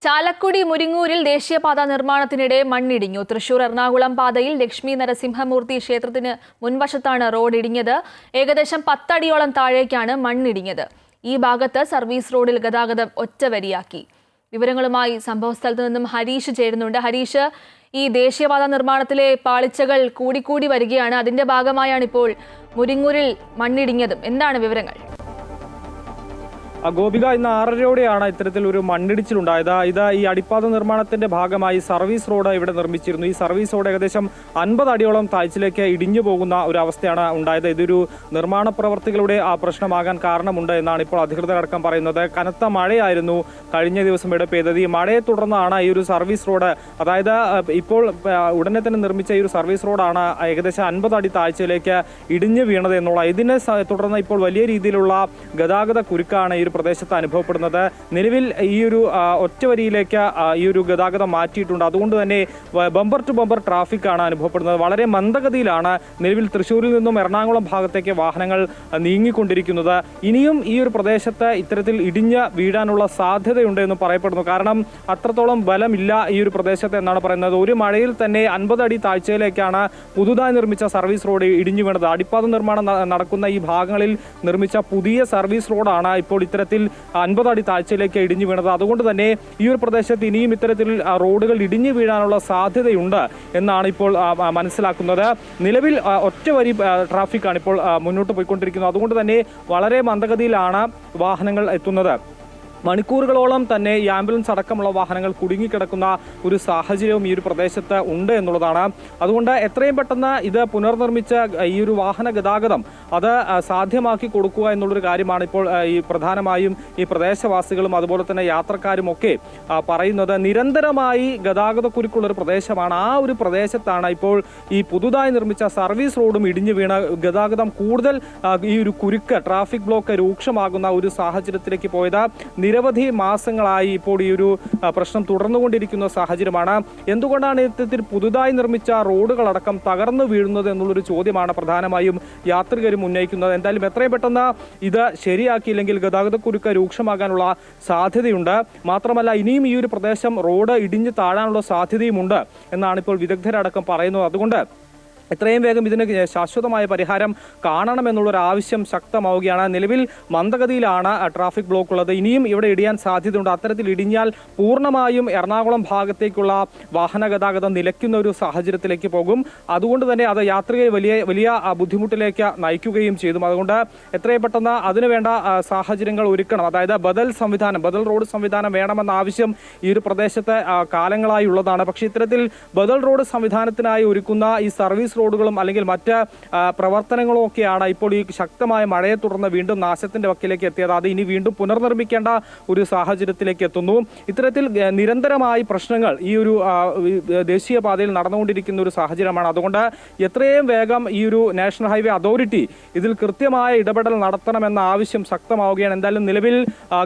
ചാലക്കുടി മുരിങ്ങൂരിൽ ദേശീയപാത നിർമ്മാണത്തിനിടെ മണ്ണിടിഞ്ഞു. തൃശൂർ എറണാകുളം പാതയിൽ ലക്ഷ്മി നരസിംഹമൂർത്തി ക്ഷേത്രത്തിന് മുൻവശത്താണ് റോഡ് ഇടിഞ്ഞത്. ഏകദേശം 10 അടിയോളം താഴേക്കാണ് മണ്ണിടിഞ്ഞത്. ഈ ഭാഗത്ത് സർവീസ് റോഡിൽ ഗതാഗതം ഒറ്റവരിയാക്കി. വിവരങ്ങളുമായി സംഭവസ്ഥലത്ത് നിന്നും ഹരീഷ് ചേരുന്നുണ്ട്. ഹരീഷ്, ഈ ദേശീയപാത നിർമ്മാണത്തിലെ പാളിച്ചകൾ കൂടിക്കൂടി വരികയാണ്. അതിന്റെ ഭാഗമായാണ് ഇപ്പോൾ മുരിങ്ങൂരിൽ മണ്ണിടിഞ്ഞതും. എന്താണ് വിവരങ്ങൾ? ഗോപിക, ഇന്ന് 6:30യോടെയാണ് ഇത്തരത്തിൽ ഒരു മണ്ണിടിച്ചിലുണ്ടായത്. ഈ അടിപ്പാത നിർമ്മാണത്തിന്റെ ഭാഗമായി സർവീസ് റോഡ് ഇവിടെ നിർമ്മിച്ചിരുന്നു. ഈ സർവീസ് റോഡ് ഏകദേശം 50 അടിയോളം താഴ്ചയിലേക്ക് ഇടിഞ്ഞു പോകുന്ന ഒരു അവസ്ഥയാണ് ഉണ്ടായത്. ഇതൊരു നിർമ്മാണ പ്രവർത്തികളുടെ പ്രശ്നമാകാൻ കാരണമുണ്ട് എന്നാണ് ഇപ്പോൾ അധികൃതരടക്കം പറയുന്നത്. കനത്ത മഴയായിരുന്നു കഴിഞ്ഞ ദിവസം ഇവിടെ പെയ്തത്. ഈ മഴയെ തുടർന്നാണ് ഈ ഒരു സർവീസ് റോഡ്, അതായത് ഇപ്പോൾ ഉടനെ തന്നെ നിർമ്മിച്ച ഈ ഒരു സർവീസ് റോഡാണ് ഏകദേശം 50 അടി താഴ്ചയിലേക്ക് ഇടിഞ്ഞു വീണത് എന്നുള്ള. ഇതിനെ തുടർന്ന് ഇപ്പോൾ വലിയ രീതിയിലുള്ള ഗതാഗത കുരുക്കാണ് ഈ ഒരു പ്രദേശത്ത് അനുഭവപ്പെടുന്നത്. നിലവിൽ ഈ ഒരു ഒറ്റവരിയിലേക്ക് ഈ ഒരു ഗതാഗതം മാറ്റിയിട്ടുണ്ട്. അതുകൊണ്ട് തന്നെ ബമ്പർ ടു ബമ്പർ ട്രാഫിക് ആണ് അനുഭവപ്പെടുന്നത്. വളരെ മന്ദഗതിയിലാണ് നിലവിൽ തൃശ്ശൂരിൽ നിന്നും എറണാകുളം ഭാഗത്തേക്ക് വാഹനങ്ങൾ നീങ്ങിക്കൊണ്ടിരിക്കുന്നത്. ഇനിയും ഈ ഒരു പ്രദേശത്ത് ഇത്തരത്തിൽ ഇടിഞ്ഞ് വീഴാനുള്ള സാധ്യതയുണ്ട് എന്ന് പറയപ്പെടുന്നു. കാരണം അത്രത്തോളം ബലമില്ല ഈ ഒരു പ്രദേശത്ത് എന്നാണ് പറയുന്നത്. ഒരു മഴയിൽ തന്നെ 50 അടി താഴ്ചയിലേക്കാണ് പുതുതായി നിർമ്മിച്ച സർവീസ് റോഡ് ഇടിഞ്ഞു വീണത്. അടിപ്പാത നിർമ്മാണം നടക്കുന്ന ഈ ഭാഗങ്ങളിൽ നിർമ്മിച്ച പുതിയ സർവീസ് റോഡാണ് ഇപ്പോൾ ഇത്തരത്തിൽ 50 അടി താഴ്ചയിലേക്ക് ഇടിഞ്ഞു വീണത്. അതുകൊണ്ട് തന്നെ ഈ ഒരു പ്രദേശത്ത് ഇനിയും ഇത്തരത്തിൽ റോഡുകൾ ഇടിഞ്ഞു വീഴാനുള്ള സാധ്യതയുണ്ട് എന്നാണ് ഇപ്പോൾ മനസ്സിലാക്കുന്നത്. നിലവിൽ ഒറ്റവരി ട്രാഫിക്കാണ് ഇപ്പോൾ മുന്നോട്ട് പോയിക്കൊണ്ടിരിക്കുന്നത്. അതുകൊണ്ട് തന്നെ വളരെ മന്ദഗതിയിലാണ് വാഹനങ്ങൾ എത്തുന്നത്. മണിക്കൂറുകളോളം തന്നെ ഈ ആംബുലൻസ് അടക്കമുള്ള വാഹനങ്ങൾ കുടുങ്ങിക്കിടക്കുന്ന ഒരു സാഹചര്യവും ഈ ഒരു പ്രദേശത്ത് ഉണ്ട് എന്നുള്ളതാണ്. അതുകൊണ്ട് എത്രയും പെട്ടെന്ന് ഇത് പുനർനിർമ്മിച്ച ഈ ഒരു വാഹന ഗതാഗതം അത് സാധ്യമാക്കി കൊടുക്കുക എന്നുള്ളൊരു കാര്യമാണ് ഇപ്പോൾ ഈ പ്രധാനമായും ഈ പ്രദേശവാസികളും അതുപോലെ തന്നെ യാത്രക്കാരും ഒക്കെ പറയുന്നത്. നിരന്തരമായി ഗതാഗതക്കുരുക്കുള്ളൊരു പ്രദേശമാണ്. ആ ഒരു പ്രദേശത്താണ് ഇപ്പോൾ ഈ പുതുതായി നിർമ്മിച്ച സർവീസ് റോഡും ഇടിഞ്ഞു വീണ ഗതാഗതം കൂടുതൽ ഈ ഒരു കുരുക്ക്, ട്രാഫിക് ബ്ലോക്ക് രൂക്ഷമാകുന്ന ഒരു സാഹചര്യത്തിലേക്ക് പോയത്. നിരവധി മാസങ്ങളായി ഇപ്പോൾ ഈ ഒരു പ്രശ്നം തുടർന്നുകൊണ്ടിരിക്കുന്ന സാഹചര്യമാണ്. എന്തുകൊണ്ടാണ് ഇത്തരത്തിൽ പുതുതായി നിർമ്മിച്ച റോഡുകളടക്കം തകർന്നു വീഴുന്നത് എന്നുള്ളൊരു ചോദ്യമാണ് പ്രധാനമായും യാത്രികരും ഉന്നയിക്കുന്നത്. എന്തായാലും എത്രയും പെട്ടെന്ന് ഇത് ശരിയാക്കിയില്ലെങ്കിൽ ഗതാഗതക്കുരുക്ക് രൂക്ഷമാകാനുള്ള സാധ്യതയുണ്ട്. മാത്രമല്ല ഇനിയും ഈ ഒരു പ്രദേശം റോഡ് ഇടിഞ്ഞു താഴാനുള്ള സാധ്യതയുമുണ്ട് എന്നാണ് ഇപ്പോൾ വിദഗ്ധരടക്കം പറയുന്നത്. അതുകൊണ്ട് എത്രയും വേഗം ഇതിന് ശാശ്വതമായ പരിഹാരം കാണണമെന്നുള്ളൊരു ആവശ്യം ശക്തമാവുകയാണ്. നിലവിൽ മന്ദഗതിയിലാണ് ട്രാഫിക് ബ്ലോക്ക് ഉള്ളത്. ഇനിയും ഇവിടെ ഇടിയാൻ സാധ്യതയുണ്ട്. അത്തരത്തിൽ ഇടിഞ്ഞാൽ പൂർണ്ണമായും എറണാകുളം ഭാഗത്തേക്കുള്ള വാഹന ഗതാഗതം നിലയ്ക്കുന്ന ഒരു സാഹചര്യത്തിലേക്ക് പോകും. അതുകൊണ്ട് തന്നെ അത് യാത്രികരെ വലിയ ബുദ്ധിമുട്ടിലേക്ക് നയിക്കുകയും ചെയ്തു. അതുകൊണ്ട് എത്രയും പെട്ടെന്ന് അതിനുവേണ്ട സാഹചര്യങ്ങൾ ഒരുക്കണം. അതായത് ബദൽ റോഡ് സംവിധാനം വേണമെന്ന ആവശ്യം ഈ ഒരു പ്രദേശത്ത് കാലങ്ങളായി ഉള്ളതാണ്. പക്ഷേ ഇത്തരത്തിൽ ബദൽ റോഡ് സംവിധാനത്തിനായി ഒരുക്കുന്ന ഈ സർവീസ് റോഡുകളും അല്ലെങ്കിൽ മറ്റ് പ്രവർത്തനങ്ങളും ഒക്കെയാണ് ഇപ്പോൾ ഈ ശക്തമായ മഴയെ തുടർന്ന് വീണ്ടും നാശത്തിന്റെ വക്കിലേക്ക് എത്തിയത്. അത് ഇനി വീണ്ടും പുനർനിർമ്മിക്കേണ്ട ഒരു സാഹചര്യത്തിലേക്ക് എത്തുന്നു. ഇത്തരത്തിൽ നിരന്തരമായി പ്രശ്നങ്ങൾ ഈ ഒരു ദേശീയപാതയിൽ നടന്നുകൊണ്ടിരിക്കുന്ന ഒരു സാഹചര്യമാണ്. അതുകൊണ്ട് എത്രയും വേഗം ഈ ഒരു നാഷണൽ ഹൈവേ അതോറിറ്റി ഇതിൽ കൃത്യമായ ഇടപെടൽ നടത്തണമെന്ന ആവശ്യം ശക്തമാവുകയാണ്. എന്തായാലും നിലവിൽ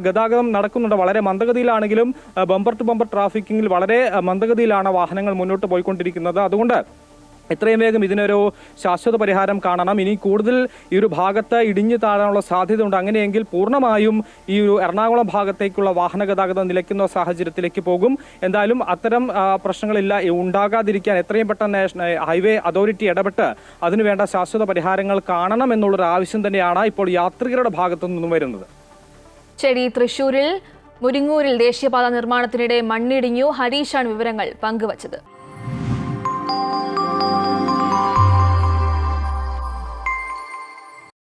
ഗതാഗതം നടക്കുന്നുണ്ട്. വളരെ മന്ദഗതിയിലാണെങ്കിലും ബമ്പർ ടു ബമ്പർ ട്രാഫിക്കിങ്ങിൽ വളരെ മന്ദഗതിയിലാണ് വാഹനങ്ങൾ മുന്നോട്ട് പോയിക്കൊണ്ടിരിക്കുന്നത്. അതുകൊണ്ട് എത്രയും വേഗം ഇതിനൊരു ശാശ്വത പരിഹാരം കാണണം. ഇനി കൂടുതൽ ഈ ഒരു ഭാഗത്ത് ഇടിഞ്ഞു താഴാനുള്ള സാധ്യതയുണ്ട്. അങ്ങനെയെങ്കിൽ പൂർണ്ണമായും ഈ ഒരു എറണാകുളം ഭാഗത്തേക്കുള്ള വാഹന ഗതാഗതം നിലയ്ക്കുന്ന സാഹചര്യത്തിലേക്ക് പോകും. എന്തായാലും അത്തരം പ്രശ്നങ്ങളില്ല ഉണ്ടാകാതിരിക്കാൻ എത്രയും പെട്ടെന്ന് ഹൈവേ അതോറിറ്റി ഇടപെട്ട് അതിനുവേണ്ട ശാശ്വത പരിഹാരങ്ങൾ കാണണം എന്നുള്ളൊരു ആവശ്യം തന്നെയാണ് ഇപ്പോൾ യാത്രികരുടെ ഭാഗത്തു നിന്നും വരുന്നത്. ശരി, തൃശ്ശൂരിൽ മുരിങ്ങൂരിൽ ദേശീയപാത നിർമ്മാണത്തിനിടെ മണ്ണിടിഞ്ഞു. ഹരീഷാണ് വിവരങ്ങൾ പങ്കുവച്ചത്.